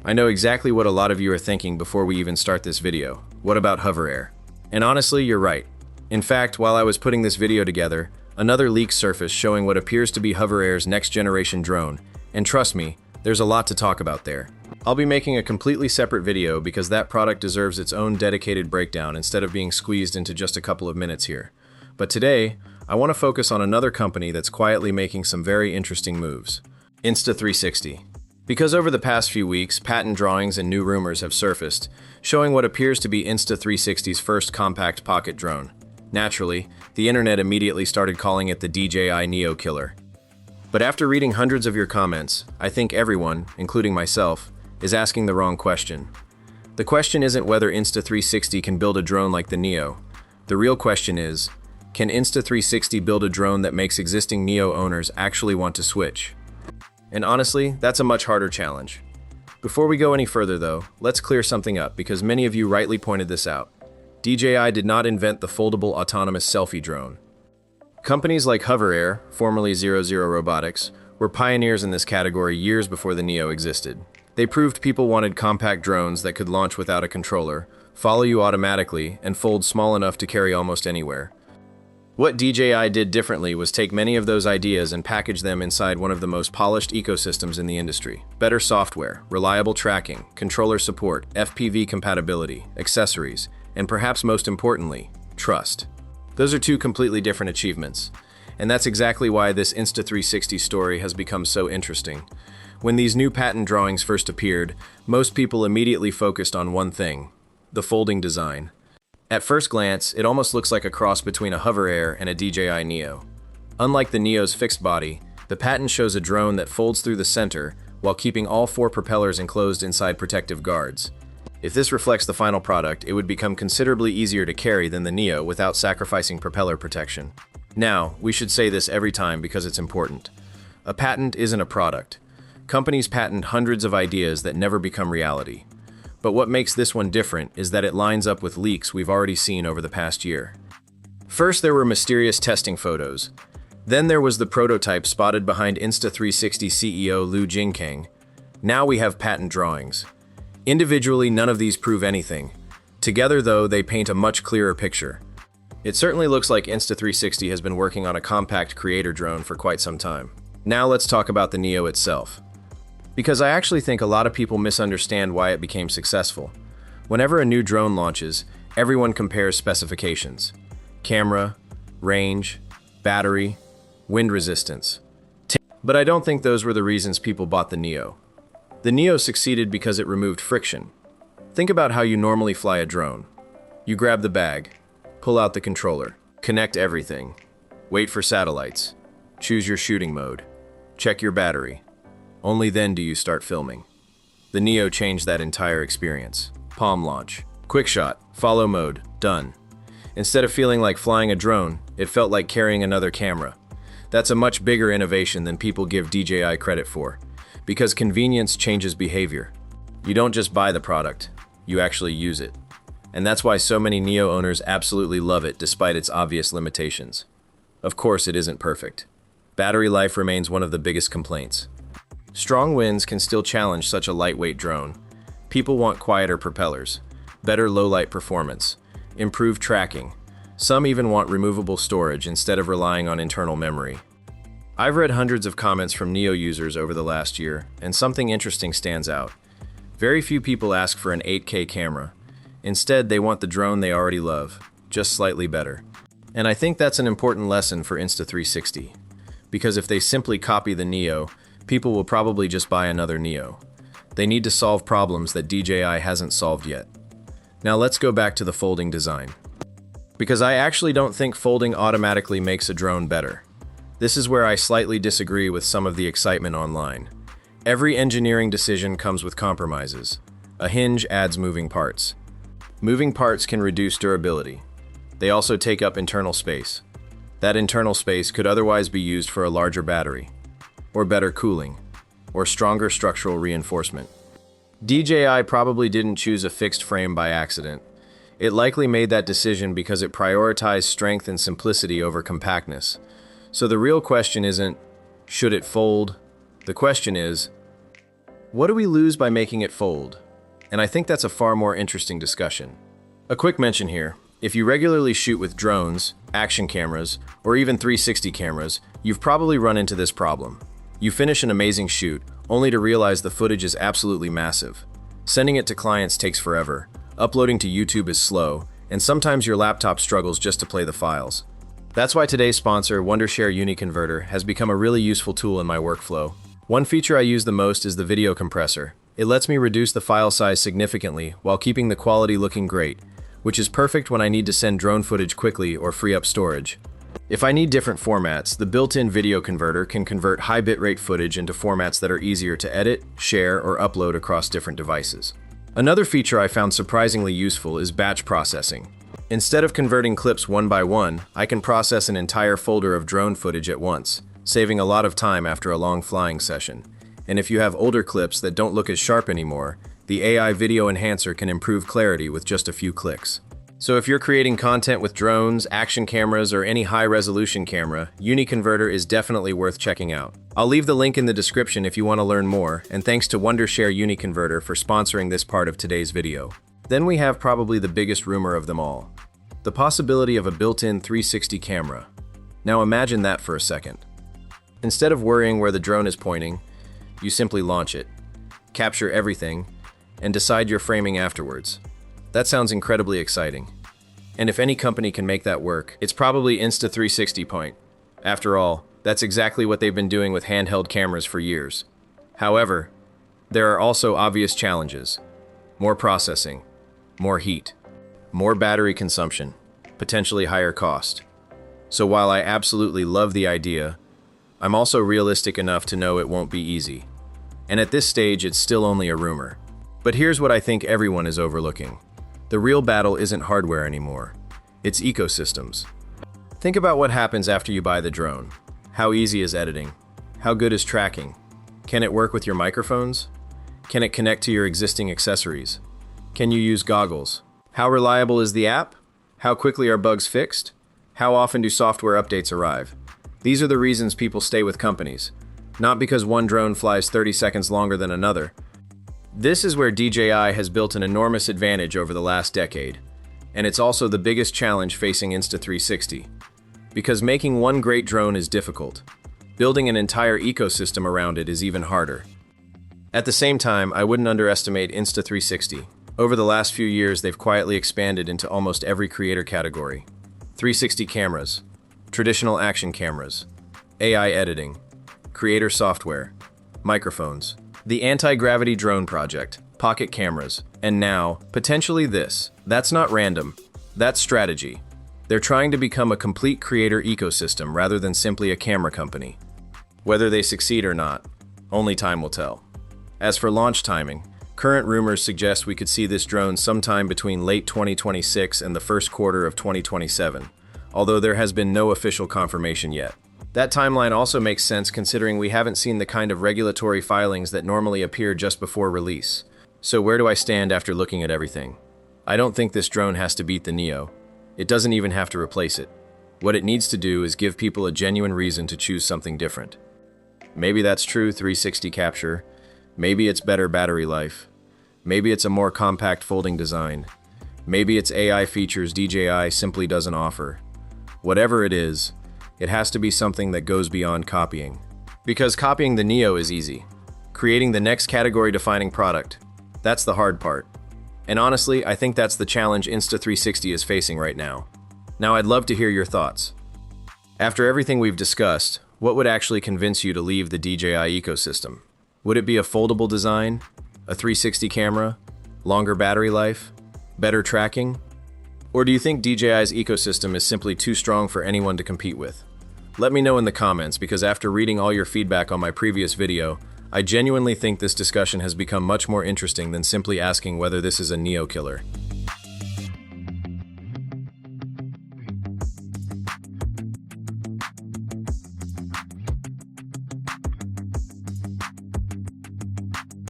I know exactly what a lot of you are thinking before we even start this video. What about Hover Air? And honestly, you're right. In fact, while I was putting this video together, another leak surfaced showing what appears to be Hover Air's next generation drone. And trust me, there's a lot to talk about there. I'll be making a completely separate video because that product deserves its own dedicated breakdown instead of being squeezed into just a couple of minutes here. But today, I want to focus on another company that's quietly making some very interesting moves. Insta360. Because over the past few weeks, patent drawings and new rumors have surfaced, showing what appears to be Insta360's first compact pocket drone. Naturally, the internet immediately started calling it the DJI Neo killer. But after reading hundreds of your comments, I think everyone, including myself, is asking the wrong question. The question isn't whether Insta360 can build a drone like the Neo. The real question is, can Insta360 build a drone that makes existing Neo owners actually want to switch? And honestly, that's a much harder challenge. Before we go any further though, let's clear something up because many of you rightly pointed this out. DJI did not invent the foldable autonomous selfie drone. Companies like Hover Air, formerly 00 Robotics, were pioneers in this category years before the Neo existed. They proved people wanted compact drones that could launch without a controller, follow you automatically, and fold small enough to carry almost anywhere. What DJI did differently was take many of those ideas and package them inside one of the most polished ecosystems in the industry. Better software, reliable tracking, controller support, FPV compatibility, accessories, and perhaps most importantly, trust. Those are two completely different achievements. And that's exactly why this Insta360 story has become so interesting. When these new patent drawings first appeared, most people immediately focused on one thing: the folding design. At first glance, it almost looks like a cross between a Hover Air and a DJI Neo. Unlike the Neo's fixed body, the patent shows a drone that folds through the center while keeping all four propellers enclosed inside protective guards. If this reflects the final product, it would become considerably easier to carry than the Neo without sacrificing propeller protection. Now, we should say this every time because it's important. A patent isn't a product. Companies patent hundreds of ideas that never become reality. But what makes this one different is that it lines up with leaks we've already seen over the past year. First, there were mysterious testing photos. Then there was the prototype spotted behind Insta360 CEO Lu Jingkang. Now we have patent drawings. Individually, none of these prove anything. Together, though, they paint a much clearer picture. It certainly looks like Insta360 has been working on a compact creator drone for quite some time. Now let's talk about the Neo itself. Because I actually think a lot of people misunderstand why it became successful. Whenever a new drone launches, everyone compares specifications: camera, range, battery, wind resistance. But I don't think those were the reasons people bought the Neo. The Neo succeeded because it removed friction. Think about how you normally fly a drone. You grab the bag, pull out the controller, connect everything, wait for satellites, choose your shooting mode, check your battery. Only then do you start filming. The Neo changed that entire experience. Palm launch, quick shot, follow mode, done. Instead of feeling like flying a drone, it felt like carrying another camera. That's a much bigger innovation than people give DJI credit for, because convenience changes behavior. You don't just buy the product, you actually use it. And that's why so many Neo owners absolutely love it despite its obvious limitations. Of course, it isn't perfect. Battery life remains one of the biggest complaints. Strong winds can still challenge such a lightweight drone. People want quieter propellers, better low-light performance, improved tracking. Some even want removable storage instead of relying on internal memory. I've read hundreds of comments from Neo users over the last year, and something interesting stands out. Very few people ask for an 8K camera. Instead, they want the drone they already love, just slightly better. And I think that's an important lesson for Insta360. Because if they simply copy the Neo, people will probably just buy another Neo. They need to solve problems that DJI hasn't solved yet. Now let's go back to the folding design. Because I actually don't think folding automatically makes a drone better. This is where I slightly disagree with some of the excitement online. Every engineering decision comes with compromises. A hinge adds moving parts. Moving parts can reduce durability. They also take up internal space. That internal space could otherwise be used for a larger battery, or better cooling, or stronger structural reinforcement. DJI probably didn't choose a fixed frame by accident. It likely made that decision because it prioritized strength and simplicity over compactness. So the real question isn't, should it fold? The question is, What do we lose by making it fold? And I think that's a far more interesting discussion. A quick mention here. If you regularly shoot with drones, action cameras, or even 360 cameras, you've probably run into this problem. You finish an amazing shoot, only to realize the footage is absolutely massive. Sending it to clients takes forever, uploading to YouTube is slow, and sometimes your laptop struggles just to play the files. That's why today's sponsor, Wondershare UniConverter, has become a really useful tool in my workflow. One feature I use the most is the video compressor. It lets me reduce the file size significantly while keeping the quality looking great, which is perfect when I need to send drone footage quickly or free up storage. If I need different formats, the built-in video converter can convert high bitrate footage into formats that are easier to edit, share, or upload across different devices. Another feature I found surprisingly useful is batch processing. Instead of converting clips one by one, I can process an entire folder of drone footage at once, saving a lot of time after a long flying session. And if you have older clips that don't look as sharp anymore, the AI video enhancer can improve clarity with just a few clicks. So if you're creating content with drones, action cameras, or any high-resolution camera, UniConverter is definitely worth checking out. I'll leave the link in the description if you want to learn more, and thanks to Wondershare UniConverter for sponsoring this part of today's video. Then we have probably the biggest rumor of them all. The possibility of a built-in 360 camera. Now imagine that for a second. Instead of worrying where the drone is pointing, you simply launch it, capture everything, and decide your framing afterwards. That sounds incredibly exciting. And if any company can make that work, it's probably Insta360 point. After all, that's exactly what they've been doing with handheld cameras for years. However, there are also obvious challenges. More processing, more heat, more battery consumption, potentially higher cost. So while I absolutely love the idea, I'm also realistic enough to know it won't be easy. And at this stage, it's still only a rumor. But here's what I think everyone is overlooking. The real battle isn't hardware anymore. It's ecosystems. Think about what happens after you buy the drone. How easy is editing? How good is tracking? Can it work with your microphones? Can it connect to your existing accessories? Can you use goggles? How reliable is the app? How quickly are bugs fixed? How often do software updates arrive? These are the reasons people stay with companies. Not because one drone flies 30 seconds longer than another. This is where DJI has built an enormous advantage over the last decade, and it's also the biggest challenge facing Insta360. Because making one great drone is difficult, building an entire ecosystem around it is even harder. At the same time, I wouldn't underestimate Insta360. Over the last few years, they've quietly expanded into almost every creator category. 360 cameras, traditional action cameras, AI editing, creator software, microphones, the anti-gravity drone project, pocket cameras, and now, potentially this. That's not random. That's strategy. They're trying to become a complete creator ecosystem rather than simply a camera company. Whether they succeed or not, only time will tell. As for launch timing, current rumors suggest we could see this drone sometime between late 2026 and the first quarter of 2027, although there has been no official confirmation yet. That timeline also makes sense considering we haven't seen the kind of regulatory filings that normally appear just before release. So where do I stand after looking at everything? I don't think this drone has to beat the Neo. It doesn't even have to replace it. What it needs to do is give people a genuine reason to choose something different. Maybe that's true 360 capture. Maybe it's better battery life. Maybe it's a more compact folding design. Maybe it's AI features DJI simply doesn't offer. Whatever it is, it has to be something that goes beyond copying. Because copying the Neo is easy. Creating the next category-defining product, that's the hard part. And honestly, I think that's the challenge Insta360 is facing right now. Now I'd love to hear your thoughts. After everything we've discussed, what would actually convince you to leave the DJI ecosystem? Would it be a foldable design, a 360 camera, longer battery life, better tracking? Or do you think DJI's ecosystem is simply too strong for anyone to compete with? Let me know in the comments, because after reading all your feedback on my previous video, I genuinely think this discussion has become much more interesting than simply asking whether this is a Neo killer.